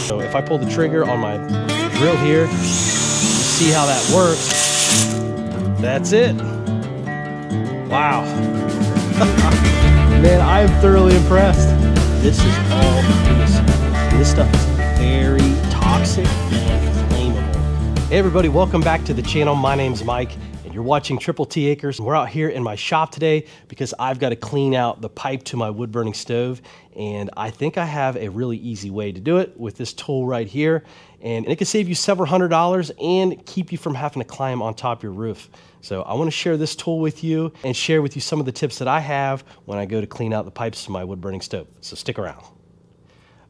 So if I pull the trigger on my drill here, you see how that works. That's it. Wow. Man, I am thoroughly impressed. This is all municipal. This stuff is very toxic and flammable. Hey everybody, welcome back to the channel. My name's Mike and you're watching Triple T Acres. We're out here in my shop today because I've got to clean out the pipe to my wood burning stove, and I think I have a really easy way to do it with this tool right here, and it can save you several $100s and keep you from having to climb on top of your roof. So I want to share this tool with you and share with you some of the tips that I have when I go to clean out the pipes to my wood burning stove. So stick around.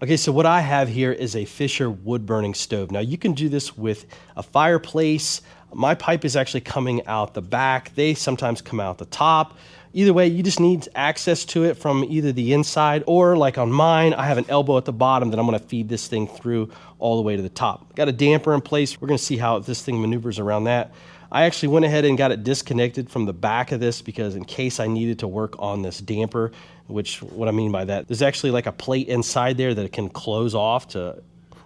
Okay, so what I have here is a Fisher wood burning stove. Now you can do this with a fireplace. My pipe is actually coming out the back. They sometimes come out the top. Either way, you just need access to it from either the inside or, like on mine, I have an elbow at the bottom that I'm gonna feed this thing through all the way to the top. Got a damper in place. We're gonna see how this thing maneuvers around that. I actually went ahead and got it disconnected from the back of this because in case I needed to work on this damper, which what I mean by that, there's actually like a plate inside there that it can close off to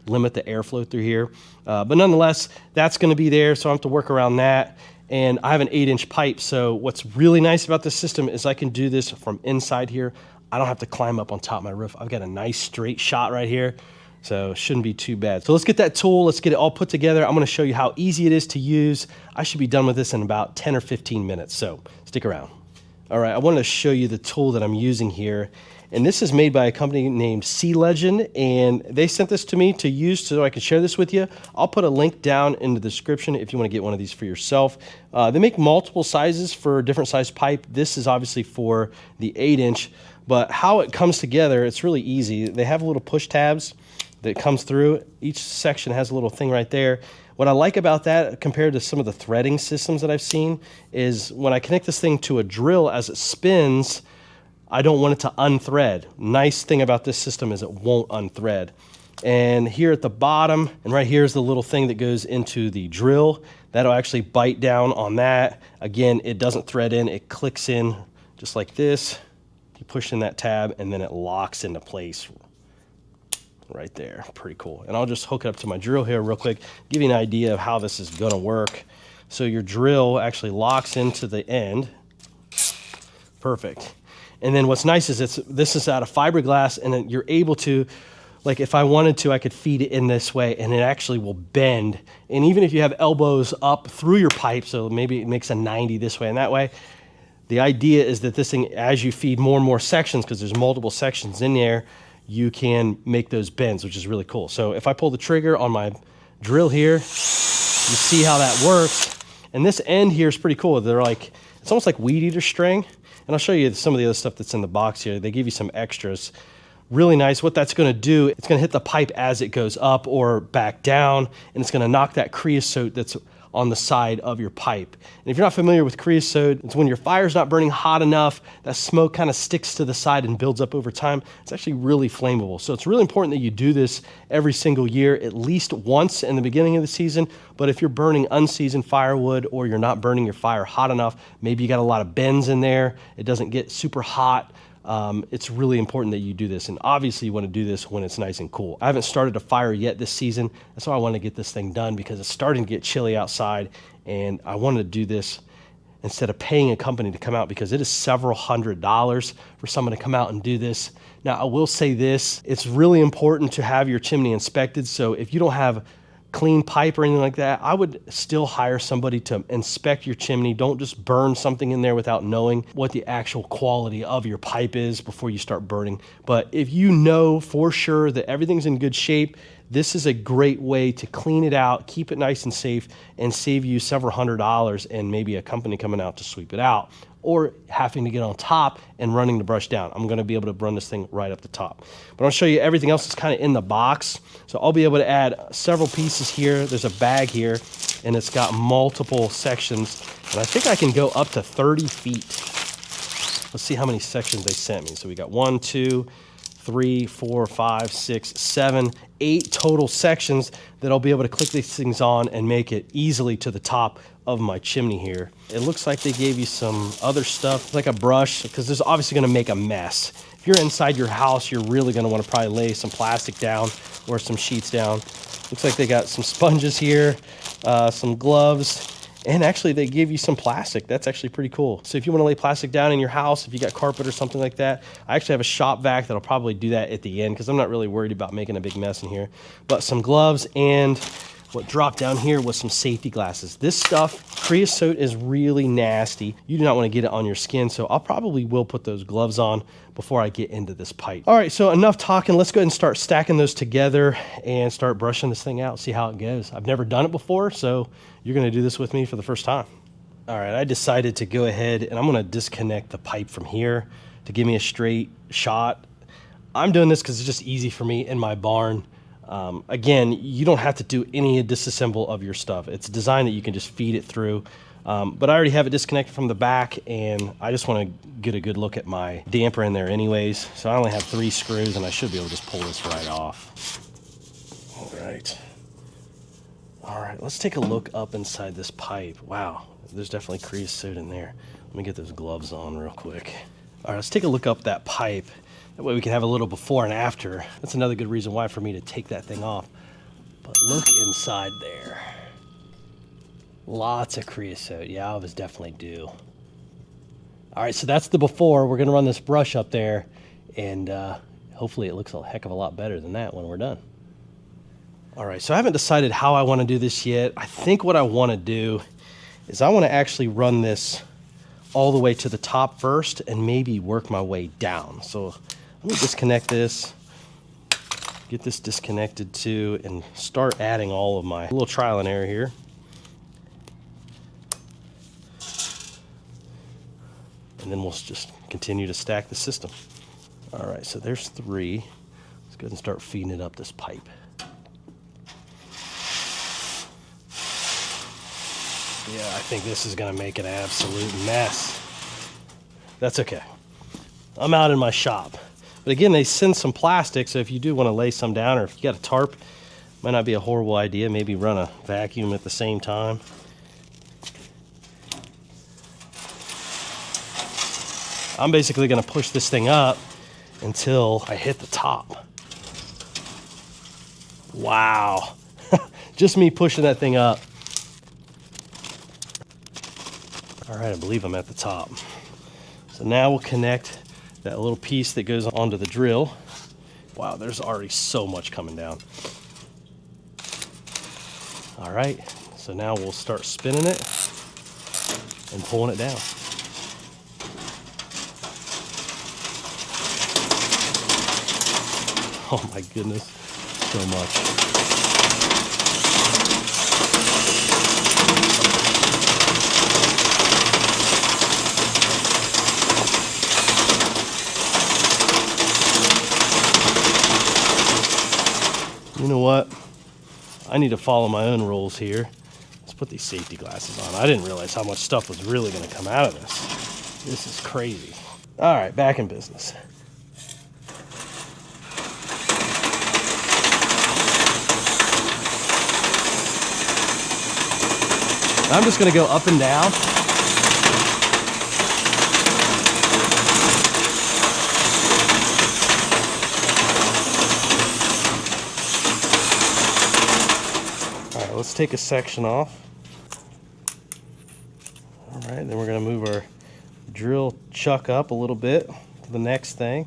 limit the airflow through here. But nonetheless, that's gonna be there, so I have to work around that. And I have an 8-inch pipe, so what's really nice about this system is I can do this from inside here. I don't have to climb up on top of my roof. I've got a nice straight shot right here, so it shouldn't be too bad. So let's get that tool, let's get it all put together. I'm gonna show you how easy it is to use. I should be done with this in about 10 or 15 minutes, so stick around. All right, I wanted to show you the tool that I'm using here. And this is made by a company named Sealegend, and they sent this to me to use so I can share this with you. I'll put a link down in the description if you want to get one of these for yourself. They make multiple sizes for different size pipe. This is obviously for the 8-inch, but how it comes together, it's really easy. They have little push tabs that comes through. Each section has a little thing right there. What I like about that compared to some of the threading systems that I've seen is when I connect this thing to a drill as it spins, I don't want it to unthread. Nice thing about this system is it won't unthread. And here at the bottom, and right here is the little thing that goes into the drill. That'll actually bite down on that. Again, it doesn't thread in, it clicks in just like this. You push in that tab and then it locks into place right there. Pretty cool. And I'll just hook it up to my drill here real quick, give you an idea of how this is gonna work. So your drill actually locks into the end. Perfect. And then what's nice is this is out of fiberglass, and then you're able to, like if I wanted to, I could feed it in this way and it actually will bend. And even if you have elbows up through your pipe, so maybe it makes a 90 this way and that way, the idea is that this thing, as you feed more and more sections, because there's multiple sections in there, you can make those bends, which is really cool. So if I pull the trigger on my drill here, you see how that works. And this end here is pretty cool. They're like, it's almost like weed eater string. And I'll show you some of the other stuff that's in the box here. They give you some extras. Really nice. What that's gonna do, it's gonna hit the pipe as it goes up or back down, and it's gonna knock that creosote that's on the side of your pipe. And if you're not familiar with creosote, it's when your fire's not burning hot enough, that smoke kind of sticks to the side and builds up over time. It's actually really flammable. So it's really important that you do this every single year, at least once in the beginning of the season. But if you're burning unseasoned firewood or you're not burning your fire hot enough, maybe you got a lot of bends in there, it doesn't get super hot, it's really important that you do this. And obviously you want to do this when it's nice and cool. I haven't started a fire yet this season. That's why I want to get this thing done, because it's starting to get chilly outside, and I wanted to do this instead of paying a company to come out, because it is several $100s for someone to come out and do this. Now I will say this, it's really important to have your chimney inspected. So if you don't have clean pipe or anything like that, I would still hire somebody to inspect your chimney. Don't just burn something in there without knowing what the actual quality of your pipe is before you start burning. But if you know for sure that everything's in good shape, this is a great way to clean it out, keep it nice and safe, and save you several $100s and maybe a company coming out to sweep it out, or having to get on top and running the brush down. I'm gonna be able to run this thing right up the top. But I'll show you everything else that's kind of in the box. So I'll be able to add several pieces here. There's a bag here, and it's got multiple sections. And I think I can go up to 30 feet. Let's see how many sections they sent me. So we got 1, 2, 3, 4, 5, 6, 7, 8 total sections that I'll be able to click these things on and make it easily to the top of my chimney here. It looks like they gave you some other stuff, like a brush, because this is obviously gonna make a mess. If you're inside your house, you're really going to want to probably lay some plastic down or some sheets down. Looks like they got some sponges here, some gloves, and actually they give you some plastic. That's actually pretty cool. So if you want to lay plastic down in your house, if you got carpet or something like that, I actually have a shop vac that'll probably do that at the end because I'm not really worried about making a big mess in here. But some gloves, and what dropped down here was some safety glasses. This stuff, creosote, is really nasty. You do not want to get it on your skin, so I'll probably will put those gloves on before I get into this pipe. All right, so enough talking. Let's go ahead and start stacking those together and start brushing this thing out, see how it goes. I've never done it before, so you're gonna do this with me for the first time. All right, I decided to go ahead and I'm gonna disconnect the pipe from here to give me a straight shot. I'm doing this because it's just easy for me in my barn. Again, you don't have to do any disassemble of your stuff. It's designed that you can just feed it through. But I already have it disconnected from the back, and I just want to get a good look at my damper in there anyways. So I only have 3 screws, and I should be able to just pull this right off. All right, let's take a look up inside this pipe. Wow, there's definitely creosote in there. Let me get those gloves on real quick. All right, let's take a look up that pipe. That way we can have a little before and after. That's another good reason why for me to take that thing off. But look inside there. Lots of creosote. Yeah, I was definitely due. All right, so that's the before. We're gonna run this brush up there, and hopefully it looks a heck of a lot better than that when we're done. All right, so I haven't decided how I wanna do this yet. I think what I wanna do is I wanna actually run this all the way to the top first and maybe work my way down. So let me disconnect this, get this disconnected too, and start adding all of my little trial and error here. And then we'll just continue to stack the system. All right, so there's 3. Let's go ahead and start feeding it up this pipe. Yeah, I think this is gonna make an absolute mess. That's okay. I'm out in my shop. But again, they send some plastic, so if you do wanna lay some down, or if you got a tarp, might not be a horrible idea. Maybe run a vacuum at the same time. I'm basically gonna push this thing up until I hit the top. Wow. Just me pushing that thing up. All right, I believe I'm at the top. So now we'll connect that little piece that goes onto the drill. Wow, there's already so much coming down. All right, so now we'll start spinning it and pulling it down. Oh my goodness, so much. You know what? I need to follow my own rules here. Let's put these safety glasses on. I didn't realize how much stuff was really going to come out of this. This is crazy. All right, back in business. I'm just going to go up and down. Let's take a section off. All right, then we're gonna move our drill chuck up a little bit to the next thing.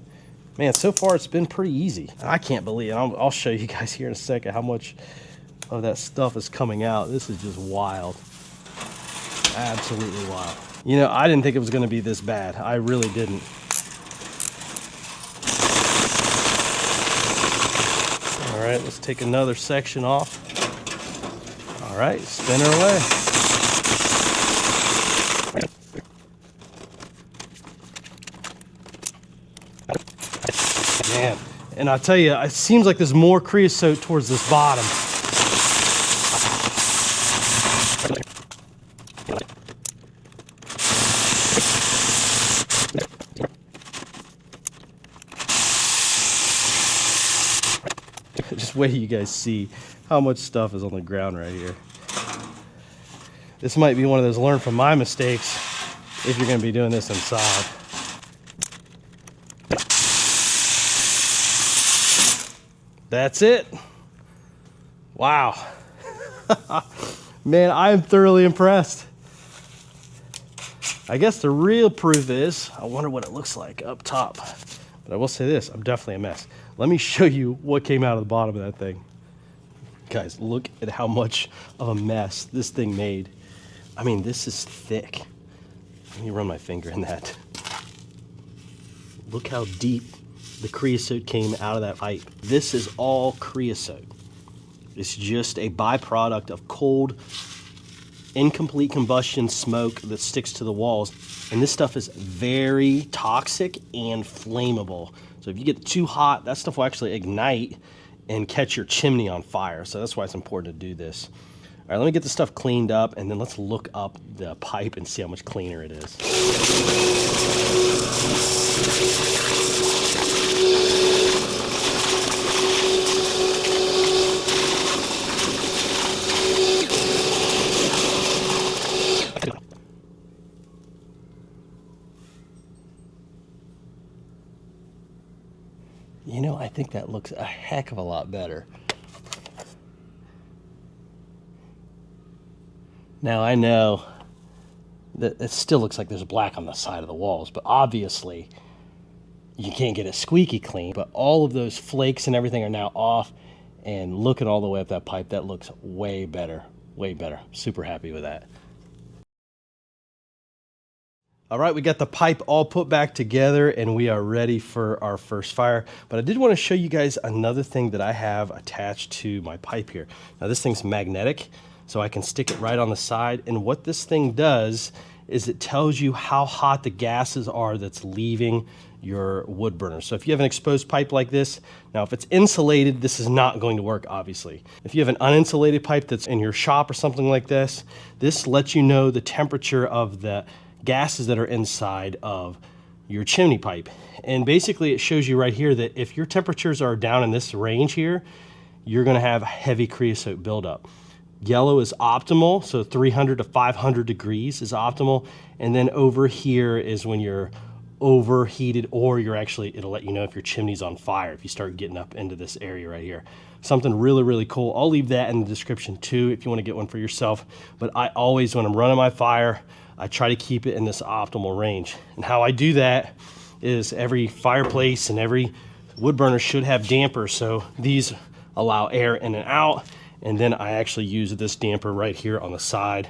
Man, so far it's been pretty easy. I can't believe it. I'll show you guys here in a second how much of that stuff is coming out. This is just wild. Absolutely wild. You know, I didn't think it was gonna be this bad. I really didn't. All right, let's take another section off. All right, spin her away. Man, and I'll tell you, it seems like there's more creosote towards this bottom. Just wait till you guys see how much stuff is on the ground right here. This might be one of those learn from my mistakes if you're going to be doing this inside. That's it. Wow. Man, I am thoroughly impressed. I guess the real proof is, I wonder what it looks like up top. But I will say this, I'm definitely a mess. Let me show you what came out of the bottom of that thing. Guys, look at how much of a mess this thing made. I mean, this is thick. Let me run my finger in that. Look how deep the creosote came out of that pipe. This is all creosote. It's just a byproduct of cold, incomplete combustion smoke that sticks to the walls. And this stuff is very toxic and flammable. So if you get too hot, that stuff will actually ignite and catch your chimney on fire. So that's why it's important to do this. All right, let me get this stuff cleaned up, and then let's look up the pipe and see how much cleaner it is. You know, I think that looks a heck of a lot better. Now I know that it still looks like there's black on the side of the walls, but obviously you can't get it squeaky clean. But all of those flakes and everything are now off, and looking all the way up that pipe, that looks way better, way better. Super happy with that. All right, we got the pipe all put back together and we are ready for our first fire. But I did want to show you guys another thing that I have attached to my pipe here. Now this thing's magnetic, so I can stick it right on the side. And what this thing does is it tells you how hot the gases are that's leaving your wood burner. So if you have an exposed pipe like this, now if it's insulated, this is not going to work, obviously. If you have an uninsulated pipe that's in your shop or something like this, this lets you know the temperature of the gases that are inside of your chimney pipe. And basically it shows you right here that if your temperatures are down in this range here, you're gonna have heavy creosote buildup. Yellow is optimal, so 300 to 500 degrees is optimal. And then over here is when you're overheated, or you're actually, it'll let you know if your chimney's on fire if you start getting up into this area right here. Something really, really cool. I'll leave that in the description too if you wanna get one for yourself. But I always, when I'm running my fire, I try to keep it in this optimal range. And how I do that is every fireplace and every wood burner should have dampers. So these allow air in and out. And then I actually use this damper right here on the side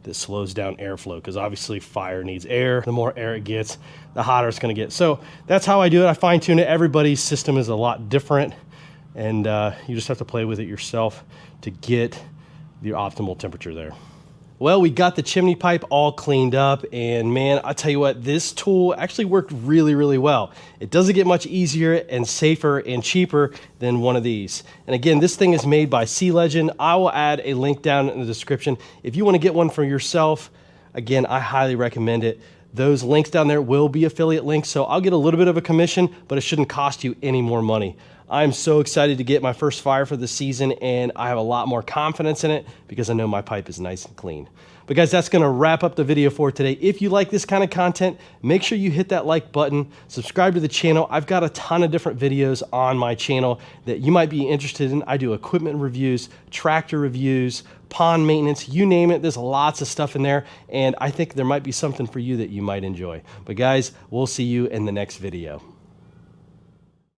that slows down airflow, because obviously fire needs air. The more air it gets, the hotter it's gonna get. So that's how I do it. I fine tune it. Everybody's system is a lot different, and you just have to play with it yourself to get the optimal temperature there. Well, we got the chimney pipe all cleaned up, and man, I tell you what, this tool actually worked really, really well. It doesn't get much easier and safer and cheaper than one of these. And again, this thing is made by Sealegend. I will add a link down in the description. If you want to get one for yourself, again, I highly recommend it. Those links down there will be affiliate links, so I'll get a little bit of a commission, but it shouldn't cost you any more money. I'm so excited to get my first fire for the season, and I have a lot more confidence in it because I know my pipe is nice and clean. But guys, that's gonna wrap up the video for today. If you like this kind of content, make sure you hit that like button, subscribe to the channel. I've got a ton of different videos on my channel that you might be interested in. I do equipment reviews, tractor reviews, pond maintenance, you name it. There's lots of stuff in there, and I think there might be something for you that you might enjoy. But guys, we'll see you in the next video.